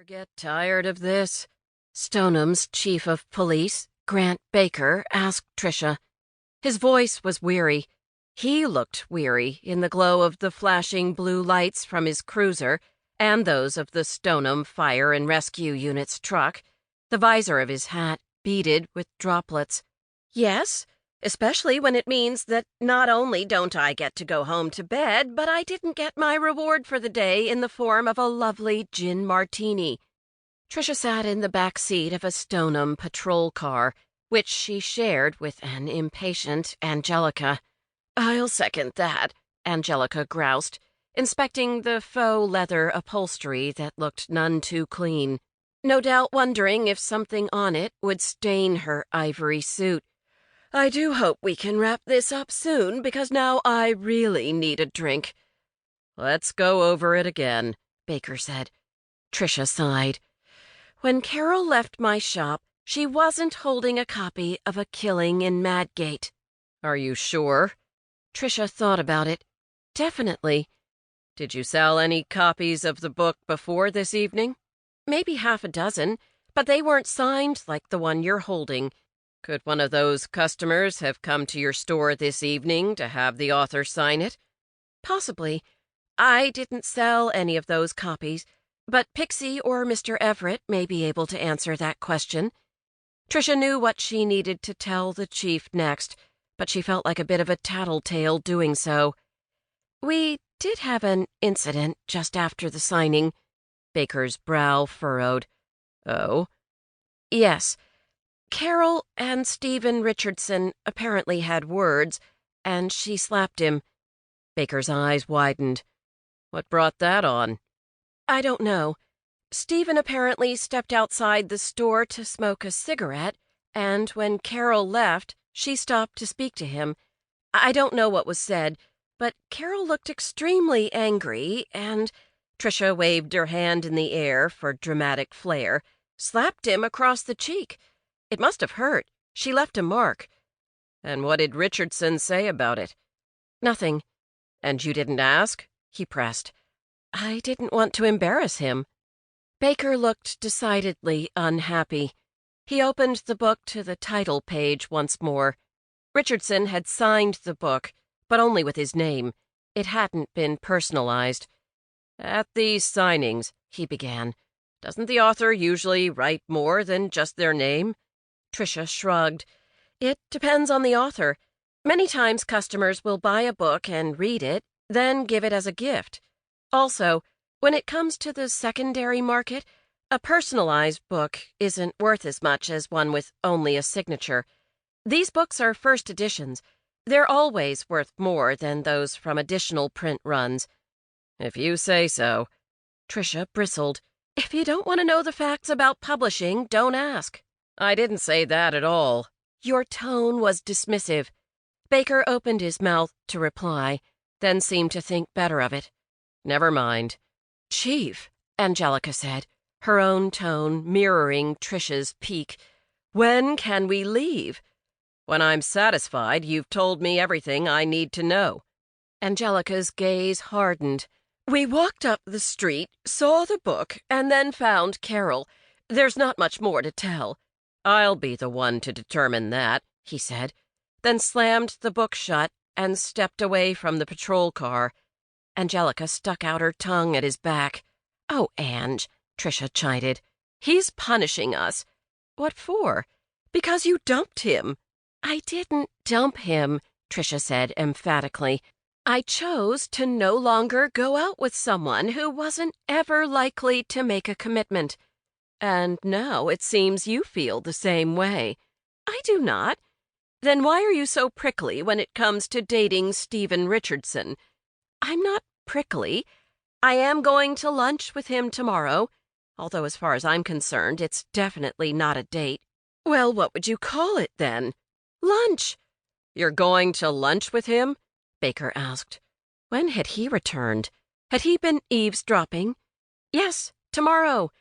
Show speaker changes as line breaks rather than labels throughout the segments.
Get tired of this? Stoneham's chief of police, Grant Baker, asked Tricia. His voice was weary. He looked weary in the glow of the flashing blue lights from his cruiser and those of the Stoneham Fire and Rescue Unit's truck, the visor of his hat beaded with droplets. Yes, especially when it means that not only don't I get to go home to bed, but I didn't get my reward for the day in the form of a lovely gin martini. Tricia sat in the back seat of a Stoneham patrol car, which she shared with an impatient Angelica. "I'll second that," Angelica groused, inspecting the faux leather upholstery that looked none too clean, no doubt wondering if something on it would stain her ivory suit. "I do hope we can wrap this up soon, because now I really need a drink." "Let's go over it again," Baker said. Tricia sighed. "When Carol left my shop, she wasn't holding a copy of A Killing in Madgate." "Are you sure?" Tricia thought about it. "Definitely." "Did you sell any copies of the book before this evening?" "Maybe half a dozen, but they weren't signed like the one you're holding." "Could one of those customers have come to your store this evening to have the author sign it?" "Possibly. I didn't sell any of those copies, but Pixie or Mr. Everett may be able to answer that question." Tricia knew what she needed to tell the chief next, but she felt like a bit of a tattletale doing so. "We did have an incident just after the signing." Baker's brow furrowed. "Oh?" "Yes. Carol and Steven Richardson apparently had words, and she slapped him." Baker's eyes widened. "What brought that on?" "I don't know. Steven apparently stepped outside the store to smoke a cigarette, and when Carol left, she stopped to speak to him. I don't know what was said, but Carol looked extremely angry and," Tricia waved her hand in the air for dramatic flair, "slapped him across the cheek. It must have hurt. She left a mark." "And what did Richardson say about it?" "Nothing." "And you didn't ask?" he pressed. "I didn't want to embarrass him." Baker looked decidedly unhappy. He opened the book to the title page once more. Richardson had signed the book, but only with his name. It hadn't been personalized. "At these signings," he began, "doesn't the author usually write more than just their name?" Tricia shrugged. "It depends on the author. Many times customers will buy a book and read it, then give it as a gift. Also, when it comes to the secondary market, a personalized book isn't worth as much as one with only a signature. These books are first editions. They're always worth more than those from additional print runs." "If you say so." Tricia bristled. "If you don't want to know the facts about publishing, don't ask." "I didn't say that at all." Your tone was dismissive. Baker opened his mouth to reply, then seemed to think better of it. "Never mind." "Chief," Angelica said, her own tone mirroring Tricia's pique, "when can we leave?" "When I'm satisfied you've told me everything I need to know." Angelica's gaze hardened. "We walked up the street, saw the book, and then found Carol. There's not much more to tell." "I'll be the one to determine that," he said, then slammed the book shut and stepped away from the patrol car. Angelica stuck out her tongue at his back. "Oh, Ange," Tricia chided. "He's punishing us." "What for?" "Because you dumped him." "I didn't dump him," Tricia said emphatically. "I chose to no longer go out with someone who wasn't ever likely to make a commitment. And now it seems you feel the same way." "I do not." "Then why are you so prickly when it comes to dating Steven Richardson?" "I'm not prickly. I am going to lunch with him tomorrow, although as far as I'm concerned, it's definitely not a date." "Well, what would you call it then?" "Lunch." "You're going to lunch with him?" Baker asked. When had he returned? Had he been eavesdropping? "Yes, tomorrow.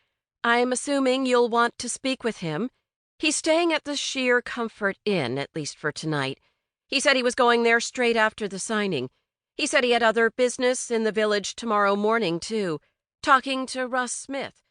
I'm assuming you'll want to speak with him. He's staying at the Sheer Comfort Inn, at least for tonight. He said he was going there straight after the signing. He said he had other business in the village tomorrow morning, too, talking to Russ Smith.